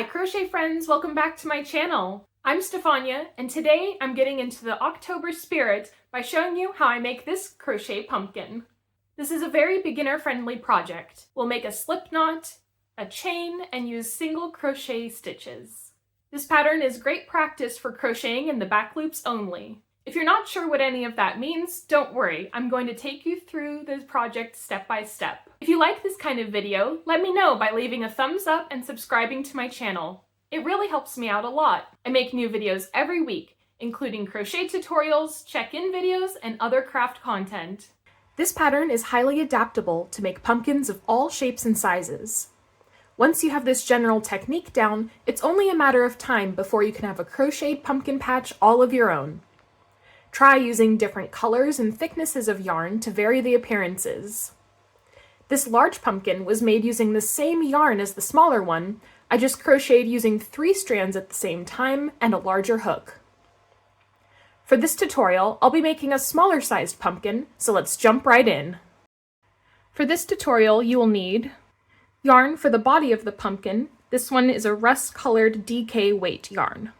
Hi crochet friends, welcome back to my channel. I'm Stefania and today I'm getting into the October spirit by showing you how I make this crochet pumpkin. This is a very beginner friendly project. We'll make a slip knot, a chain, and use single crochet stitches. This pattern is great practice for crocheting in the back loops only. If you're not sure what any of that means, don't worry, I'm going to take you through the project step by step. If you like this kind of video, let me know by leaving a thumbs up and subscribing to my channel. It really helps me out a lot. I make new videos every week, including crochet tutorials, check-in videos, and other craft content. This pattern is highly adaptable to make pumpkins of all shapes and sizes. Once you have this general technique down, it's only a matter of time before you can have a crocheted pumpkin patch all of your own. Try using different colors and thicknesses of yarn to vary the appearances. This large pumpkin was made using the same yarn as the smaller one. I just crocheted using 3 strands at the same time and a larger hook. For this tutorial, I'll be making a smaller sized pumpkin, so let's jump right in. For this tutorial, you will need yarn for the body of the pumpkin. This one is a rust-colored DK weight yarn.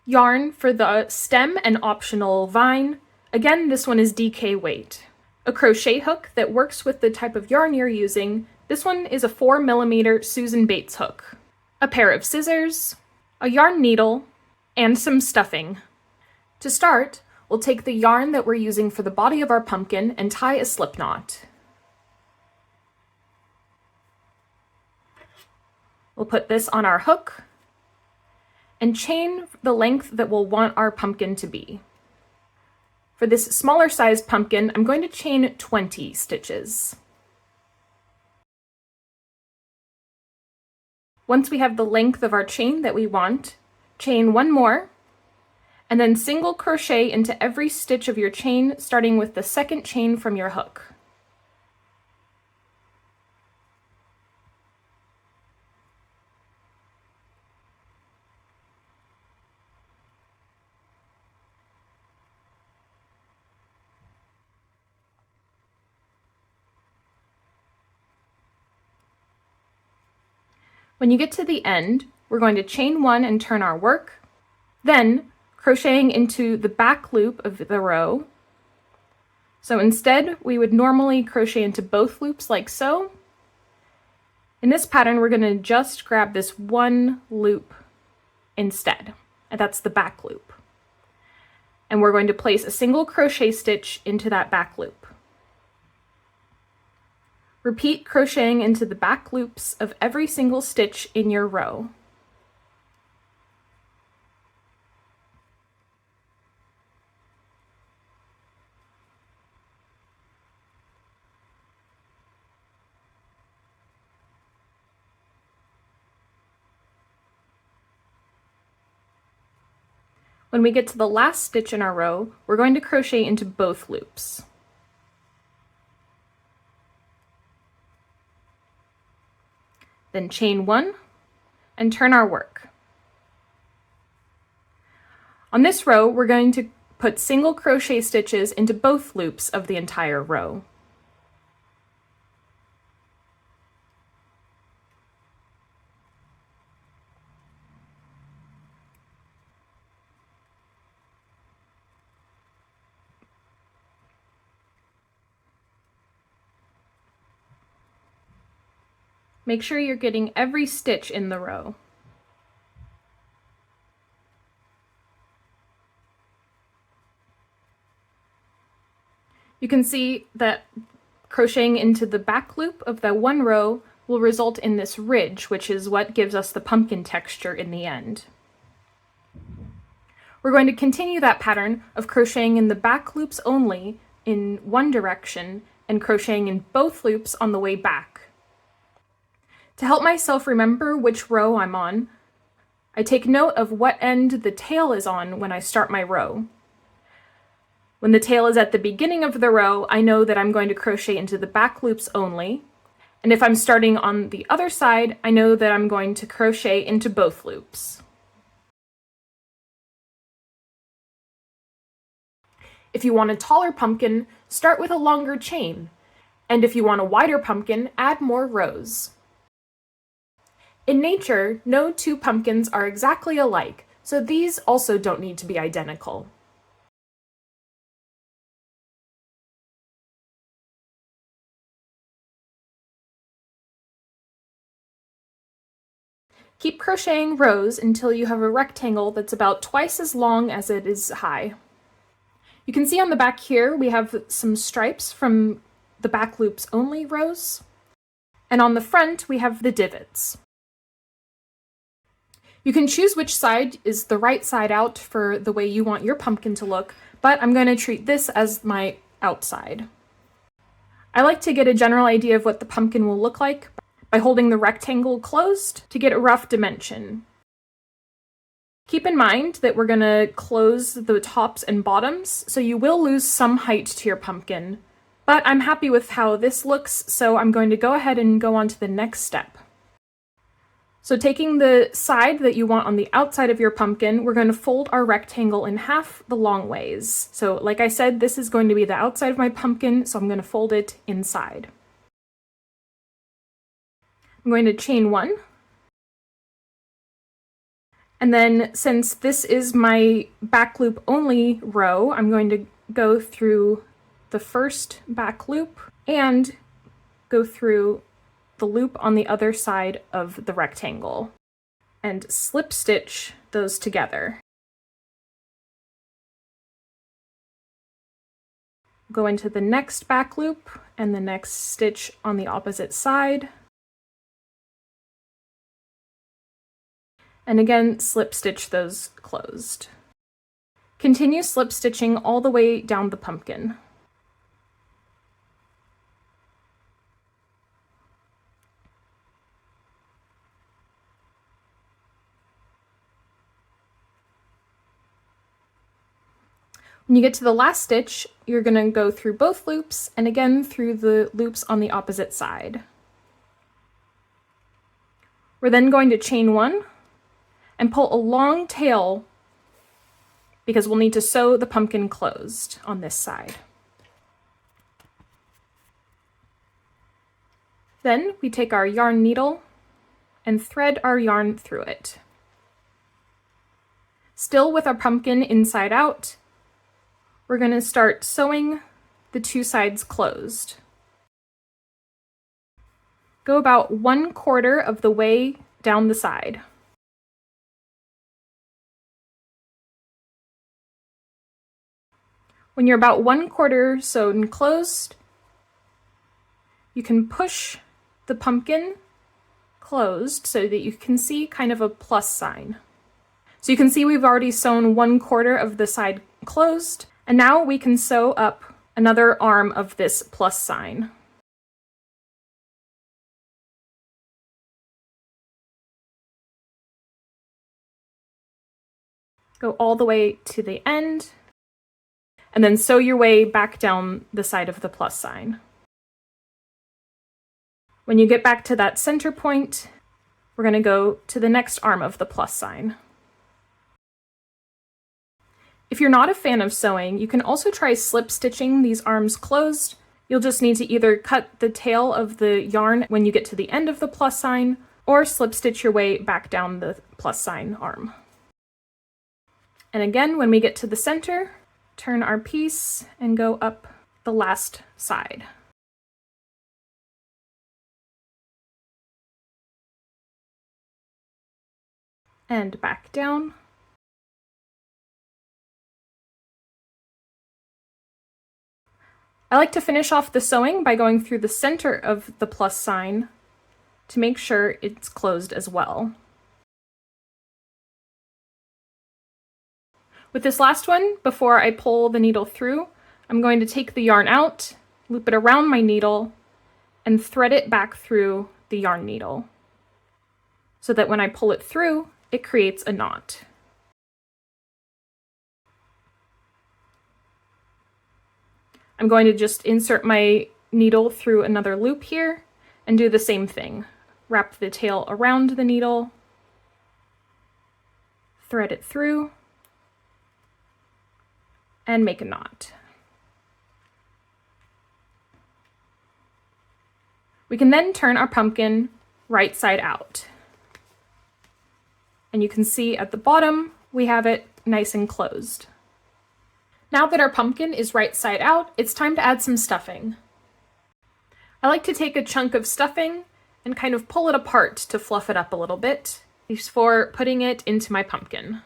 Yarn for the stem and optional vine. Again, this one is DK weight. A crochet hook that works with the type of yarn you're using. This one is a 4mm Susan Bates hook. A pair of scissors, a yarn needle, and some stuffing. To start, we'll take the yarn that we're using for the body of our pumpkin and tie a slip knot. We'll put this on our hook and chain the length that we'll want our pumpkin to be. For this smaller sized pumpkin, I'm going to chain 20 stitches. Once we have the length of our chain that we want, chain one more, and then single crochet into every stitch of your chain, starting with the second chain from your hook. When you get to the end, we're going to chain 1 and turn our work, then crocheting into the back loop of the row. So instead, we would normally crochet into both loops like so. In this pattern, we're going to just grab this one loop instead, and that's the back loop. And we're going to place a single crochet stitch into that back loop. Repeat crocheting into the back loops of every single stitch in your row. When we get to the last stitch in our row, we're going to crochet into both loops. Then chain 1 and turn our work. On this row, we're going to put single crochet stitches into both loops of the entire row. Make sure you're getting every stitch in the row. You can see that crocheting into the back loop of the one row will result in this ridge, which is what gives us the pumpkin texture in the end. We're going to continue that pattern of crocheting in the back loops only in one direction and crocheting in both loops on the way back. To help myself remember which row I'm on, I take note of what end the tail is on when I start my row. When the tail is at the beginning of the row, I know that I'm going to crochet into the back loops only. And if I'm starting on the other side, I know that I'm going to crochet into both loops. If you want a taller pumpkin, start with a longer chain. And if you want a wider pumpkin, add more rows. In nature, no two pumpkins are exactly alike, so these also don't need to be identical. Keep crocheting rows until you have a rectangle that's about twice as long as it is high. You can see on the back here we have some stripes from the back loops only rows, and on the front we have the divots. You can choose which side is the right side out for the way you want your pumpkin to look, but I'm going to treat this as my outside. I like to get a general idea of what the pumpkin will look like by holding the rectangle closed to get a rough dimension. Keep in mind that we're going to close the tops and bottoms, so you will lose some height to your pumpkin. But I'm happy with how this looks, so I'm going to go ahead and go on to the next step. So taking the side that you want on the outside of your pumpkin, we're going to fold our rectangle in half the long ways. So like I said, this is going to be the outside of my pumpkin, so I'm going to fold it inside. I'm going to chain one. And then since this is my back loop only row, I'm going to go through the first back loop and go through the loop on the other side of the rectangle and slip stitch those together. Go into the next back loop and the next stitch on the opposite side. And again, slip stitch those closed. Continue slip stitching all the way down the pumpkin. When you get to the last stitch, you're going to go through both loops and again through the loops on the opposite side. We're then going to chain one and pull a long tail because we'll need to sew the pumpkin closed on this side. Then we take our yarn needle and thread our yarn through it. Still with our pumpkin inside out, we're going to start sewing the two sides closed. Go about 1/4 of the way down the side. When you're about 1/4 sewn closed, you can push the pumpkin closed so that you can see kind of a plus sign. So you can see we've already sewn 1/4 of the side closed, and now we can sew up another arm of this plus sign. Go all the way to the end, and then sew your way back down the side of the plus sign. When you get back to that center point, we're going to go to the next arm of the plus sign. If you're not a fan of sewing, you can also try slip stitching these arms closed. You'll just need to either cut the tail of the yarn when you get to the end of the plus sign, or slip stitch your way back down the plus sign arm. And again, when we get to the center, turn our piece and go up the last side. And back down. I like to finish off the sewing by going through the center of the plus sign to make sure it's closed as well. With this last one, before I pull the needle through, I'm going to take the yarn out, loop it around my needle, and thread it back through the yarn needle, so that when I pull it through, it creates a knot. I'm going to just insert my needle through another loop here and do the same thing. Wrap the tail around the needle, thread it through, and make a knot. We can then turn our pumpkin right side out. And you can see at the bottom, we have it nice and closed. Now that our pumpkin is right side out, it's time to add some stuffing. I like to take a chunk of stuffing and kind of pull it apart to fluff it up a little bit before putting it into my pumpkin.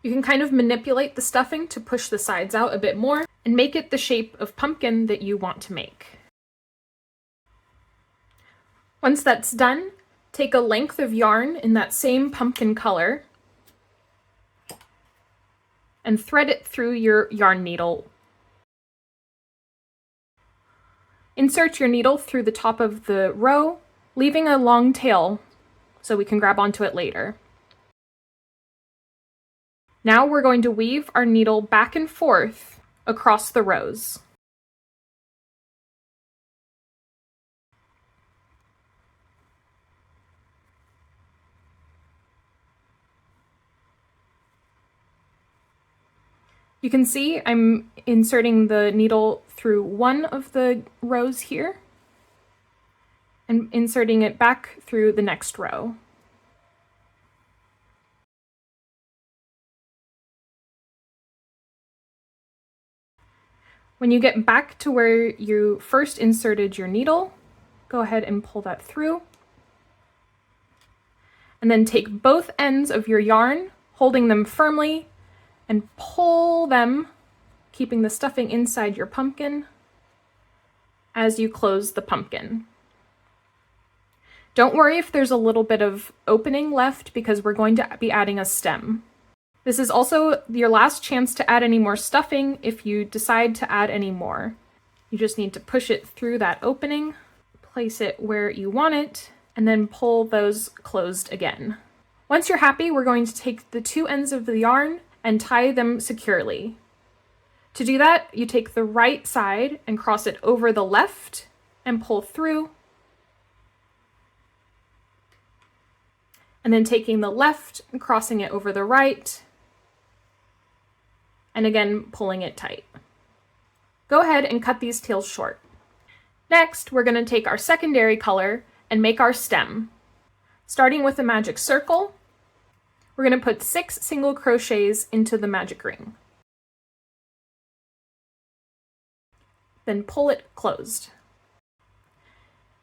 You can kind of manipulate the stuffing to push the sides out a bit more and make it the shape of pumpkin that you want to make. Once that's done, take a length of yarn in that same pumpkin color and thread it through your yarn needle. Insert your needle through the top of the row, leaving a long tail so we can grab onto it later. Now we're going to weave our needle back and forth across the rows. You can see I'm inserting the needle through one of the rows here and inserting it back through the next row. When you get back to where you first inserted your needle, go ahead and pull that through. And then take both ends of your yarn, holding them firmly, and pull them, keeping the stuffing inside your pumpkin as you close the pumpkin. Don't worry if there's a little bit of opening left because we're going to be adding a stem. This is also your last chance to add any more stuffing if you decide to add any more. You just need to push it through that opening, place it where you want it, and then pull those closed again. Once you're happy, we're going to take the two ends of the yarn and tie them securely. To do that, you take the right side and cross it over the left and pull through. And then taking the left and crossing it over the right, and again pulling it tight. Go ahead and cut these tails short. Next, we're going to take our secondary color and make our stem. Starting with a magic circle, we're going to put 6 single crochets into the magic ring. Then pull it closed.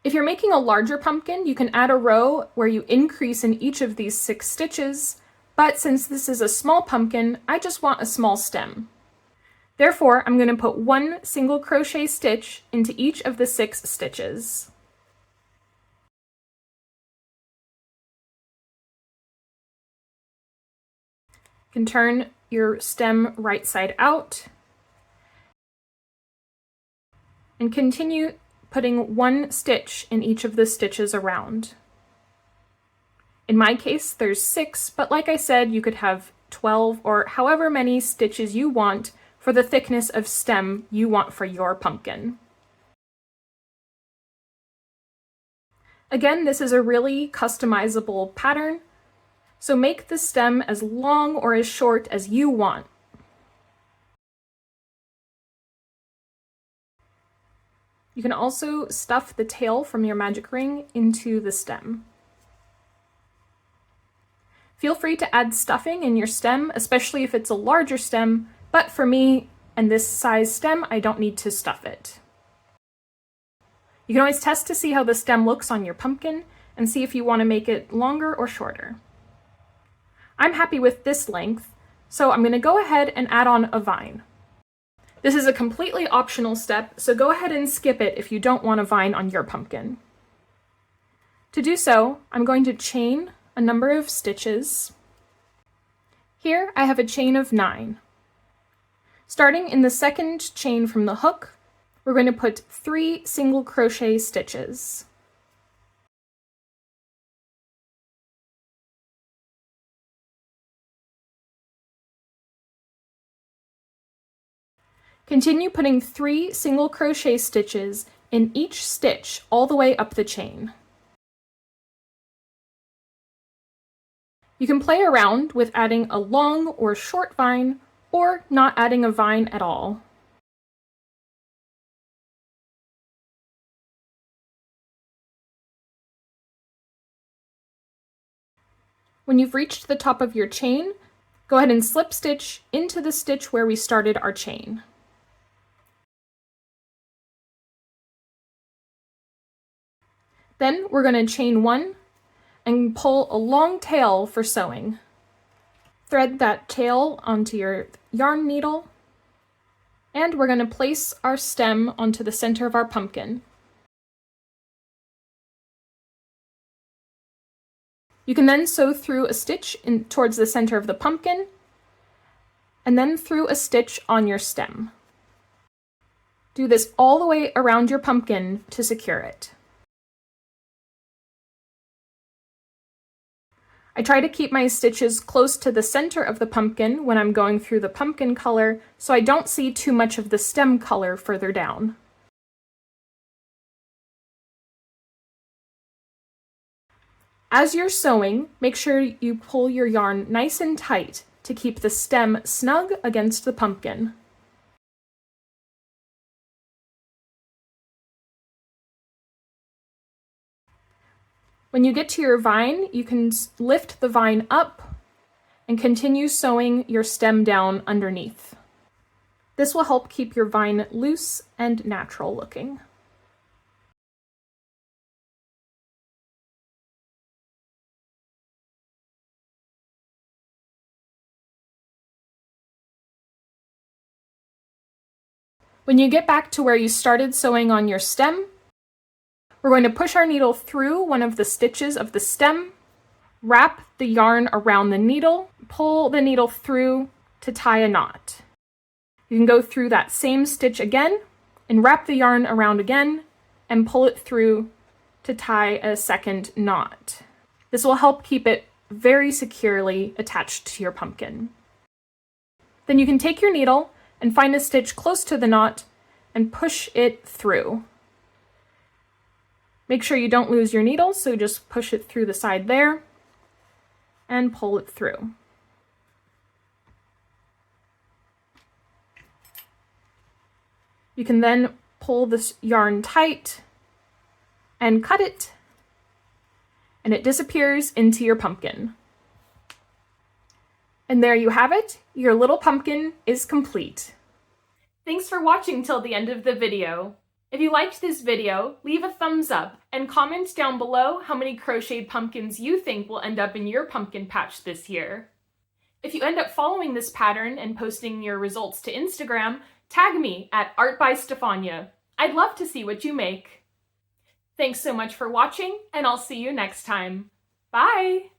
If you're making a larger pumpkin, you can add a row where you increase in each of these 6 stitches, but since this is a small pumpkin, I just want a small stem. Therefore, I'm going to put 1 single crochet stitch into each of the 6 stitches. You can turn your stem right side out and continue putting 1 stitch in each of the stitches around. In my case, there's 6, but like I said, you could have 12 or however many stitches you want for the thickness of stem you want for your pumpkin. Again, this is a really customizable pattern, so make the stem as long or as short as you want. You can also stuff the tail from your magic ring into the stem. Feel free to add stuffing in your stem, especially if it's a larger stem, but for me and this size stem, I don't need to stuff it. You can always test to see how the stem looks on your pumpkin and see if you want to make it longer or shorter. I'm happy with this length, so I'm going to go ahead and add on a vine. This is a completely optional step, so go ahead and skip it if you don't want a vine on your pumpkin. To do so, I'm going to chain a number of stitches. Here I have a chain of 9. Starting in the second chain from the hook, we're going to put 3 single crochet stitches. Continue putting 3 single crochet stitches in each stitch all the way up the chain. You can play around with adding a long or short vine or not adding a vine at all. When you've reached the top of your chain, go ahead and slip stitch into the stitch where we started our chain. Then we're going to chain 1 and pull a long tail for sewing. Thread that tail onto your yarn needle, and we're going to place our stem onto the center of our pumpkin. You can then sew through a stitch towards the center of the pumpkin, and then through a stitch on your stem. Do this all the way around your pumpkin to secure it. I try to keep my stitches close to the center of the pumpkin when I'm going through the pumpkin color, so I don't see too much of the stem color further down. As you're sewing, make sure you pull your yarn nice and tight to keep the stem snug against the pumpkin. When you get to your vine, you can lift the vine up and continue sewing your stem down underneath. This will help keep your vine loose and natural looking. When you get back to where you started sewing on your stem, we're going to push our needle through one of the stitches of the stem, wrap the yarn around the needle, pull the needle through to tie a knot. You can go through that same stitch again and wrap the yarn around again and pull it through to tie a second knot. This will help keep it very securely attached to your pumpkin. Then you can take your needle and find a stitch close to the knot and push it through. Make sure you don't lose your needle, so just push it through the side there and pull it through. You can then pull this yarn tight and cut it, and it disappears into your pumpkin. And there you have it, your little pumpkin is complete. Thanks for watching till the end of the video. If you liked this video, leave a thumbs up and comment down below how many crocheted pumpkins you think will end up in your pumpkin patch this year. If you end up following this pattern and posting your results to Instagram, tag me at Art by Stefania. I'd love to see what you make. Thanks so much for watching, and I'll see you next time. Bye!